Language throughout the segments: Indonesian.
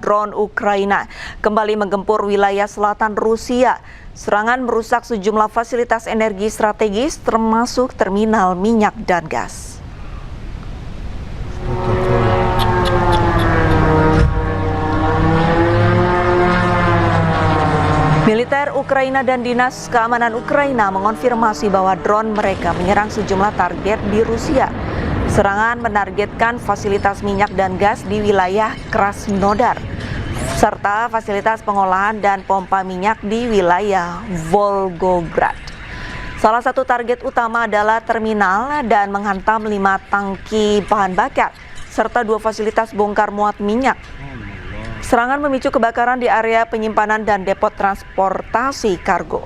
drone Ukraina kembali menggempur wilayah selatan Rusia. Serangan merusak sejumlah fasilitas energi strategis termasuk terminal minyak dan gas. Militer Ukraina dan Dinas Keamanan Ukraina mengonfirmasi bahwa drone mereka menyerang sejumlah target di Rusia. Serangan menargetkan fasilitas minyak dan gas di wilayah Krasnodar, serta fasilitas pengolahan dan pompa minyak di wilayah Volgograd. Salah satu target utama adalah terminal dan menghantam 5 tangki bahan bakar, serta 2 fasilitas bongkar muat minyak. Serangan memicu kebakaran di area penyimpanan dan depot transportasi kargo.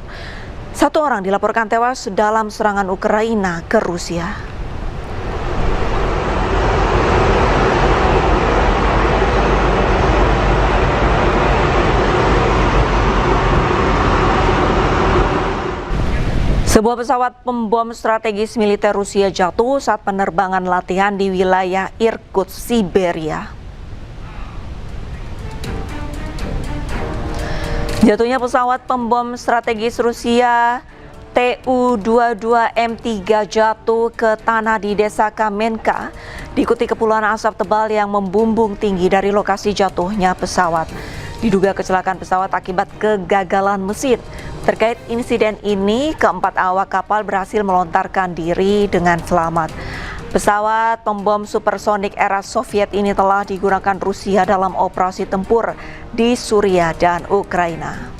1 orang dilaporkan tewas dalam serangan Ukraina ke Rusia. Sebuah pesawat pembom strategis militer Rusia jatuh saat penerbangan latihan di wilayah Irkutsk, Siberia. Jatuhnya pesawat pembom strategis Rusia Tu-22M3 jatuh ke tanah di desa Kamenka, diikuti kepulan asap tebal yang membumbung tinggi dari lokasi jatuhnya pesawat. Diduga kecelakaan pesawat akibat kegagalan mesin. Terkait insiden ini, keempat awak kapal berhasil melontarkan diri dengan selamat. Pesawat pembom supersonik era Soviet ini telah digunakan Rusia dalam operasi tempur di Suriah dan Ukraina.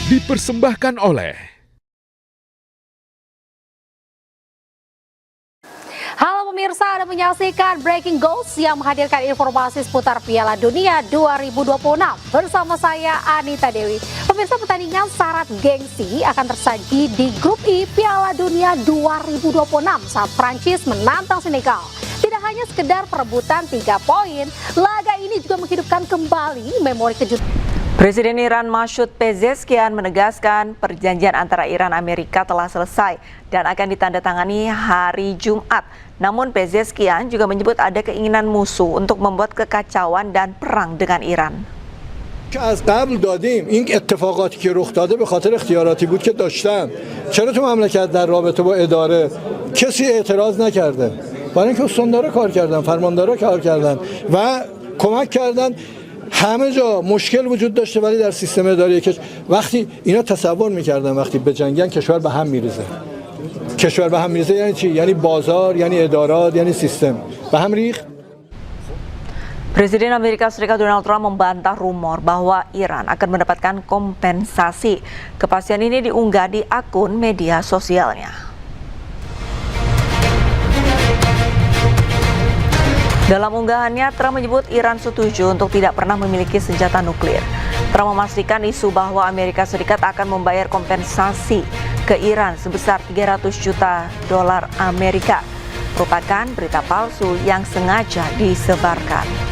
Dipersembahkan oleh Halo pemirsa, Anda menyaksikan Breaking Goals yang menghadirkan informasi seputar Piala Dunia 2026 bersama saya Anita Dewi. Pemirsa, pertandingan syarat gengsi akan tersaji di grup I Piala Dunia 2026 saat Prancis menantang Senegal. Tidak hanya sekedar perebutan 3 poin, laga ini juga menghidupkan kembali memori kejutan. Presiden Iran Masoud Pezeshkian menegaskan perjanjian antara Iran dan Amerika telah selesai dan akan ditandatangani hari Jumat. Namun Pezeshkian juga menyebut ada keinginan musuh untuk membuat kekacauan dan perang dengan Iran. از قبل دادیم این اتفاقاتی که رخ داده به خاطر اختیاراتی بود که داشتم. چرا تو مملکت در رابطه با اداره کسی اعتراض نکرده؟ برای اینکه استاندارا کار کردن، فرماندارا کار کردن و کمک کردن. همه جا مشکل وجود داشته ولی در سیستم اداری که وقتی اینا تصور میکردن وقتی به جنگن کشور به هم میریزه. کشور به هم میریزه یعنی چی؟ یعنی بازار، یعنی ادارات، یعنی سیستم. به هم ریخت. Presiden Amerika Serikat Donald Trump membantah rumor bahwa Iran akan mendapatkan kompensasi. Kepastian ini diunggah di akun media sosialnya. Dalam unggahannya, Trump menyebut Iran setuju untuk tidak pernah memiliki senjata nuklir. Trump memastikan isu bahwa Amerika Serikat akan membayar kompensasi ke Iran sebesar 300 juta dolar Amerika. Merupakan berita palsu yang sengaja disebarkan.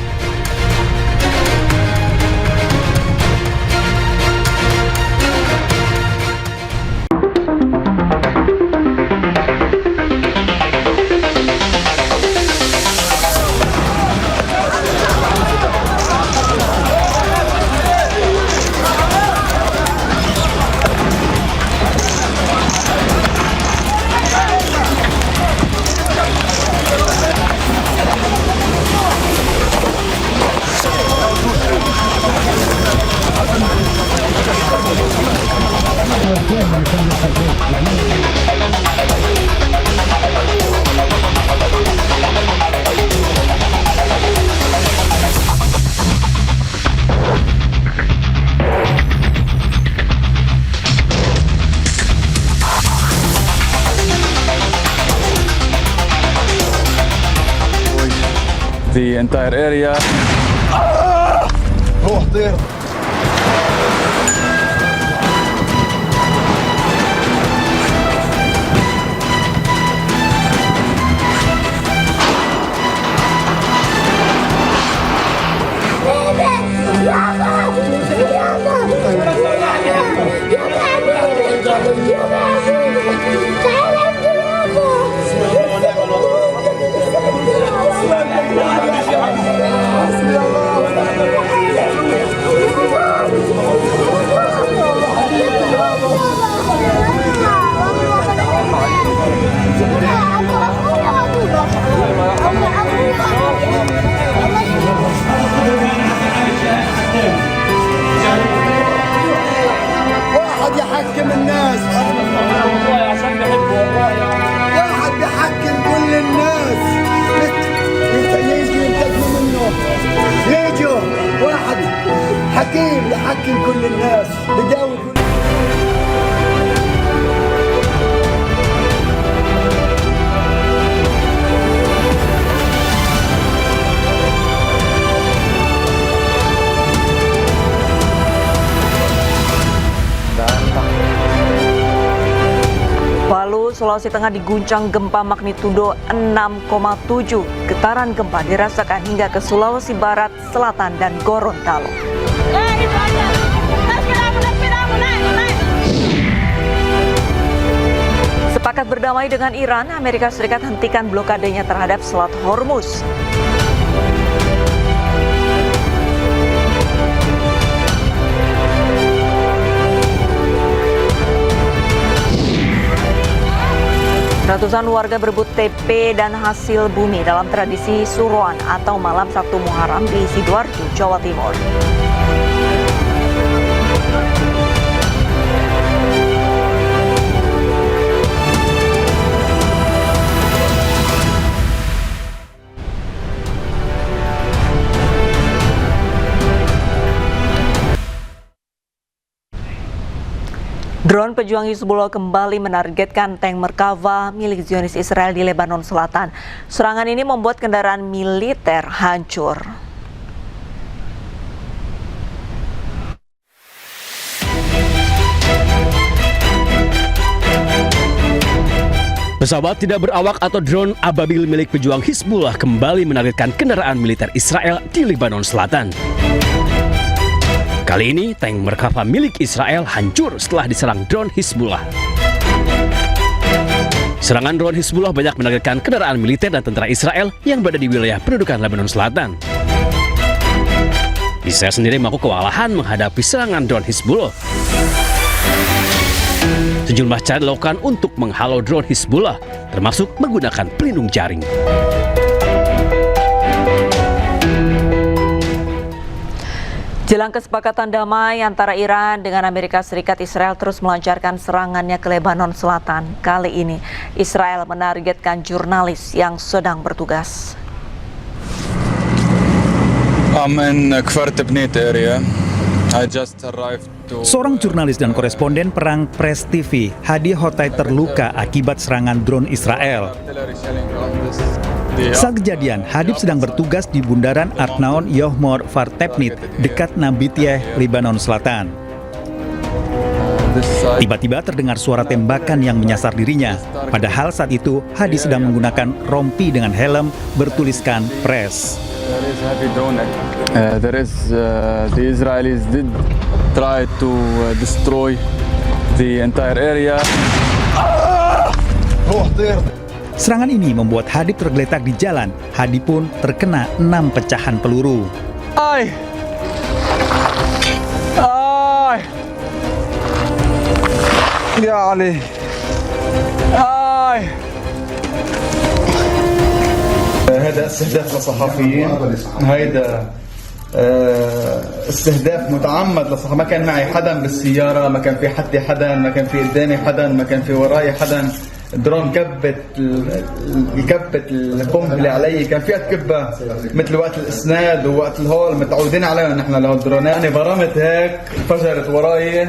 The entire area. Oh, there. Yeah. واحد يحكم الناس، واحد يحكم كل الناس، يجوا ينتقموا منه، يجوا واحد حكيم يحكم كل الناس، بداوي كل Palu, Sulawesi Tengah diguncang gempa magnitudo 6,7. Getaran gempa dirasakan hingga ke Sulawesi Barat, Selatan, dan Gorontalo. Sepakat berdamai dengan Iran, Amerika Serikat hentikan blokadenya terhadap Selat Hormuz. Ratusan warga berebut TP dan hasil bumi dalam tradisi Suruan atau Malam 1 Muharram di Sidoarjo, Jawa Timur. Drone pejuang Hizbullah kembali menargetkan tank Merkava milik Zionis Israel di Lebanon Selatan. Serangan ini membuat kendaraan militer hancur. Pesawat tidak berawak atau drone Ababil milik pejuang Hizbullah kembali menargetkan kendaraan militer Israel di Lebanon Selatan. Kali ini, tank Merkava milik Israel hancur setelah diserang drone Hizbullah. Serangan drone Hizbullah banyak menargetkan kendaraan militer dan tentara Israel yang berada di wilayah pendudukan Lebanon Selatan. Israel sendiri mengaku kewalahan menghadapi serangan drone Hizbullah. Sejumlah cara dilakukan untuk menghalau drone Hizbullah, termasuk menggunakan pelindung jaring. Jelang kesepakatan damai antara Iran dengan Amerika Serikat, Israel terus melancarkan serangannya ke Lebanon Selatan. Kali ini, Israel menargetkan jurnalis yang sedang bertugas. I'm in Kfar Tebnit area. I just arrived to... Seorang jurnalis dan koresponden perang Press TV, Hadi Hotai, terluka akibat serangan drone Israel. Saat kejadian, Hadib sedang bertugas di Bundaran Arnaon Yohmor Kfar Tebnit, dekat Nabitieh, Lebanon Selatan. Tiba-tiba terdengar suara tembakan yang menyasar dirinya. Padahal saat itu, Hadi sedang menggunakan rompi dengan helm bertuliskan Press. The Israelis did try to destroy the entire area. Serangan ini membuat Hadi tergeletak di jalan. Hadi pun terkena 6 pecahan peluru. Ay! Ay! Ya Ali! Ay! هذا استهداف للصحفيين، هيدا استهداف متعمد للصحفيين. ما كان معي حدا بالسيارة، ما كان في حدي حدا، ما كان في قدامي حدا، ما كان في وراي حدا. الدرون كبت القنبلة علي، كان فيها تكبها مثل وقت الإسناد ووقت الهول متعودين عليهم نحن لو الدرونات. أنا برمت هيك فجرت وراي،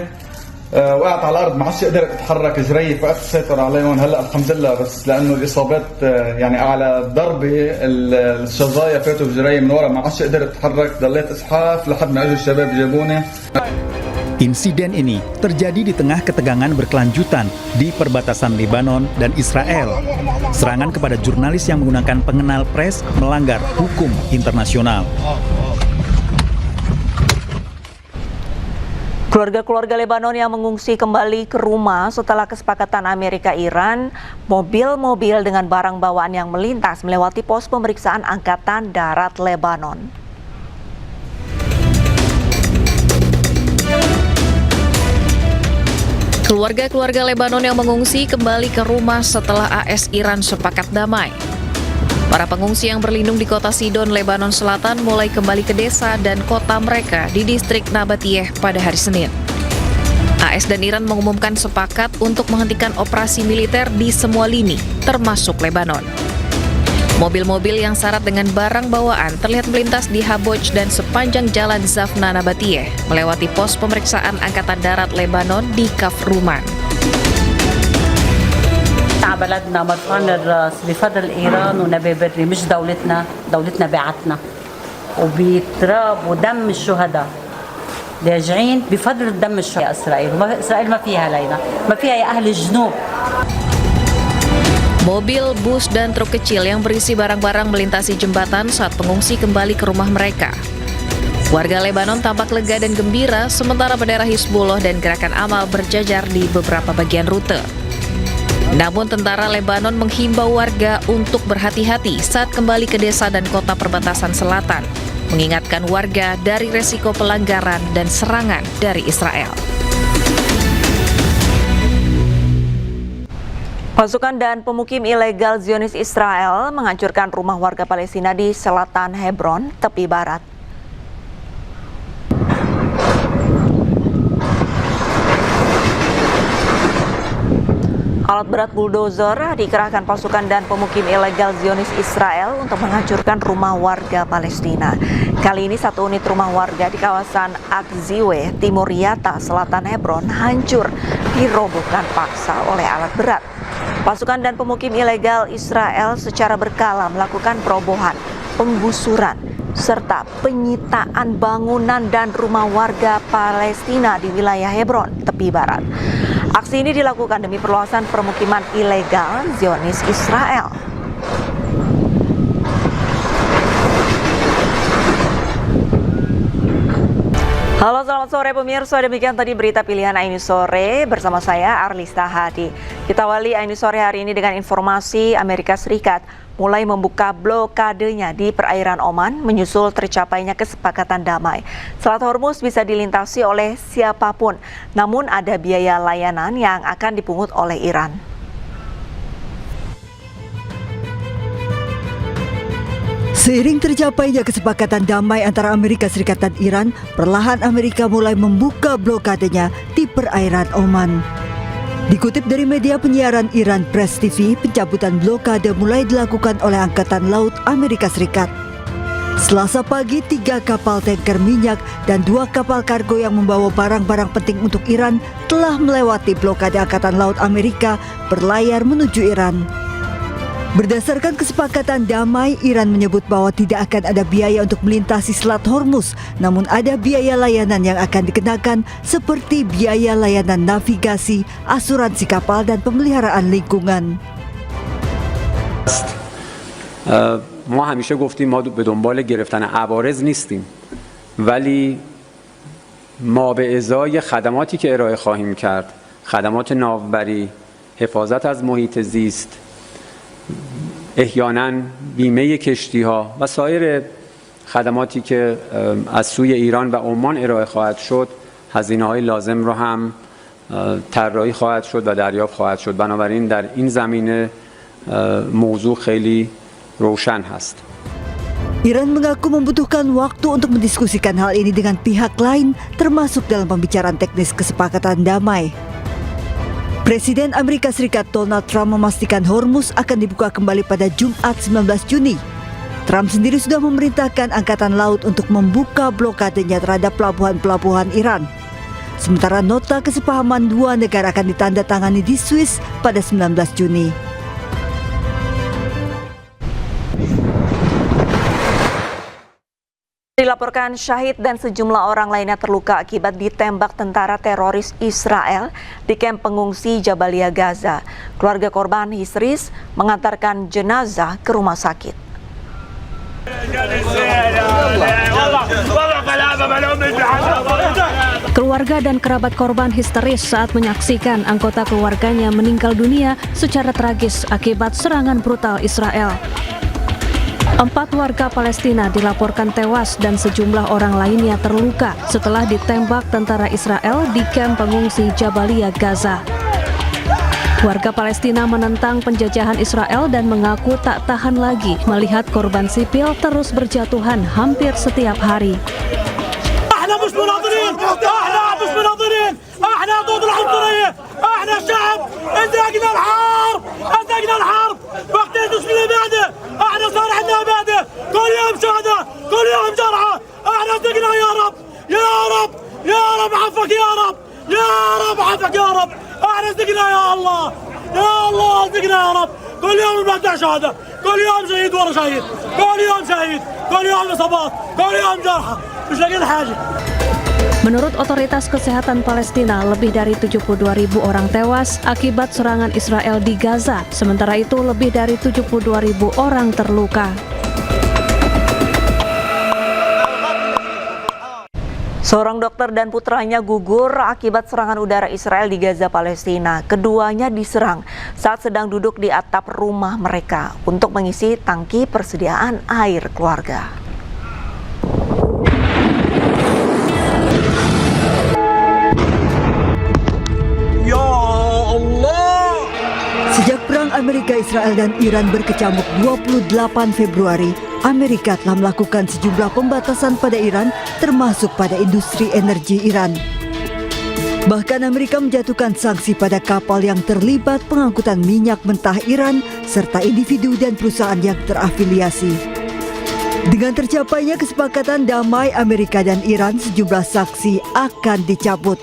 وقعت على الارض، ما عادش قدرت اتحرك جري، فقدت السيطره عليهم. هلا الحمد لله، بس لانه الاصابات يعني على ضربه الشظايا فاتوا بجري من ورا، ما عادش قدرت اتحرك، ضليت اسحاف لحد ما اجوا الشباب جابوني. Insiden ini terjadi di tengah ketegangan berkelanjutan di perbatasan Lebanon dan Israel. Serangan kepada jurnalis yang menggunakan pengenal Press melanggar hukum internasional. Keluarga-keluarga Lebanon yang mengungsi kembali ke rumah setelah kesepakatan Amerika-Iran, mobil-mobil dengan barang bawaan yang melintas melewati pos pemeriksaan Angkatan Darat Lebanon. Keluarga-keluarga Lebanon yang mengungsi kembali ke rumah setelah AS Iran sepakat damai. Para pengungsi yang berlindung di kota Sidon, Lebanon Selatan mulai kembali ke desa dan kota mereka di distrik Nabatiyeh pada hari Senin. AS dan Iran mengumumkan sepakat untuk menghentikan operasi militer di semua lini, termasuk Lebanon. Mobil-mobil yang syarat dengan barang bawaan terlihat melintas di Haboj dan sepanjang jalan Zafna Nabatiyeh, melewati pos pemeriksaan Angkatan Darat Lebanon di Kafruman. بلدنا مرفوعنا الراس بفضل ايران ونبي بري مش دولتنا بعتنا وبتراب ودم الشهداء راجعين بفضل دم الشهداء اسرائيل ما فيها علينا ما فيها يا اهل الجنوب. Mobil, bus, dan truk kecil yang berisi barang-barang melintasi jembatan saat pengungsi kembali ke rumah mereka. Warga Lebanon tampak lega dan gembira, sementara bendera Hizbullah dan Gerakan Amal berjajar di beberapa bagian rute. Namun tentara Lebanon menghimbau warga untuk berhati-hati saat kembali ke desa dan kota perbatasan selatan, mengingatkan warga dari resiko pelanggaran dan serangan dari Israel. Pasukan dan pemukim ilegal Zionis Israel menghancurkan rumah warga Palestina di selatan Hebron, tepi barat. Alat berat bulldozer dikerahkan pasukan dan pemukim ilegal Zionis Israel untuk menghancurkan rumah warga Palestina. Kali ini satu unit rumah warga di kawasan Akziwe, Timur Yatta, Selatan Hebron hancur dirobohkan paksa oleh alat berat. Pasukan dan pemukim ilegal Israel secara berkala melakukan perobohan, penggusuran, serta penyitaan bangunan dan rumah warga Palestina di wilayah Hebron, tepi barat. Aksi ini dilakukan demi perluasan permukiman ilegal Zionis Israel. Halo, selamat sore pemirsa. Demikian tadi berita pilihan Aini Sore bersama saya Arlista Hadi. Kita awali Aini Sore hari ini dengan informasi Amerika Serikat mulai membuka blokadenya di perairan Oman menyusul tercapainya kesepakatan damai. Selat Hormuz bisa dilintasi oleh siapapun, namun ada biaya layanan yang akan dipungut oleh Iran. Seiring tercapainya kesepakatan damai antara Amerika Serikat dan Iran, perlahan Amerika mulai membuka blokadenya di perairan Oman. Dikutip dari media penyiaran Iran Press TV, pencabutan blokade mulai dilakukan oleh Angkatan Laut Amerika Serikat. Selasa pagi, 3 kapal tanker minyak dan 2 kapal kargo yang membawa barang-barang penting untuk Iran telah melewati blokade Angkatan Laut Amerika berlayar menuju Iran. Berdasarkan kesepakatan damai, Iran menyebut bahwa tidak akan ada biaya untuk melintasi Selat Hormuz, namun ada biaya layanan yang akan dikenakan seperti biaya layanan navigasi, asuransi kapal, dan pemeliharaan lingkungan. ما همیشه گفتیم ما به دنبال گرفتن عوارض نیستیم، ولی ما به ازای خدماتی که ارائه خواهیم کرد، خدمات ناوبری، حفاظت از محیط زیست، احیانا بیمه کشتی ها و سایر خدماتی که از سوی ایران و عمان ارائه خواهد شد، هزینه های لازم رو هم طراحی خواهد شد و دریافت خواهد شد. بنابراین در این زمینه موضوع خیلی روشن هست. Iran mengaku membutuhkan waktu untuk mendiskusikan hal ini dengan pihak lain, termasuk dalam pembicaraan teknis kesepakatan damai. Presiden Amerika Serikat Donald Trump memastikan Hormuz akan dibuka kembali pada Jumat 19 Juni. Trump sendiri sudah memerintahkan Angkatan Laut untuk membuka blokadenya terhadap pelabuhan-pelabuhan Iran. Sementara nota kesepahaman dua negara akan ditandatangani di Swiss pada 19 Juni. Dilaporkan syahid dan sejumlah orang lainnya terluka akibat ditembak tentara teroris Israel di kamp pengungsi Jabalia Gaza. Keluarga korban histeris mengantarkan jenazah ke rumah sakit. Keluarga dan kerabat korban histeris saat menyaksikan anggota keluarganya meninggal dunia secara tragis akibat serangan brutal Israel. 4 warga Palestina dilaporkan tewas dan sejumlah orang lainnya terluka setelah ditembak tentara Israel di kamp pengungsi Jabalia, Gaza. Warga Palestina menentang penjajahan Israel dan mengaku tak tahan lagi melihat korban sipil terus berjatuhan hampir setiap hari. احنا صدقنا يا الله يا الله صدقنا يا رب كل يوم نبدع شهداء كل يوم شهيد ورا شهيد كل يوم شهيد كل يوم اصابات كل يوم جرحى مش لاقيين حاجه. Menurut otoritas kesehatan Palestina, lebih dari 72.000 orang tewas akibat serangan Israel di Gaza. Sementara itu, lebih dari 72.000 orang terluka. Seorang dokter dan putranya gugur akibat serangan udara Israel di Gaza, Palestina. Keduanya diserang saat sedang duduk di atap rumah mereka untuk mengisi tangki persediaan air keluarga. Ya Allah! Sejak perang Amerika, Israel dan Iran berkecamuk 28 Februari, Amerika telah melakukan sejumlah pembatasan pada Iran, termasuk pada industri energi Iran. Bahkan Amerika menjatuhkan sanksi pada kapal yang terlibat pengangkutan minyak mentah Iran, serta individu dan perusahaan yang terafiliasi. Dengan tercapainya kesepakatan damai Amerika dan Iran, sejumlah sanksi akan dicabut.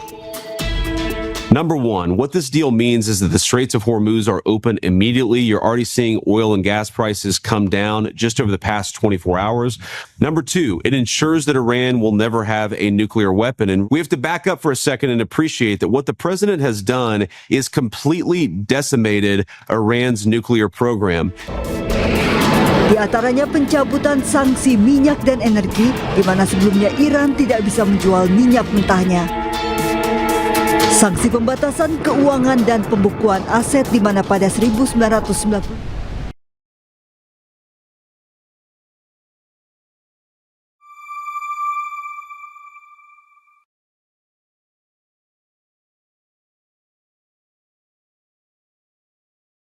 Number one, what this deal means is that the Straits of Hormuz are open immediately. You're already seeing oil and gas prices come down just over the past 24 hours. Number two, it ensures that Iran will never have a nuclear weapon. And we have to back up for a second and appreciate that what the president has done is completely decimated Iran's nuclear program. Di antaranya pencabutan sanksi minyak dan energi, di mana sebelumnya Iran tidak bisa menjual minyak mentahnya. Sanksi pembatasan keuangan dan pembukuan aset, di mana pada 1990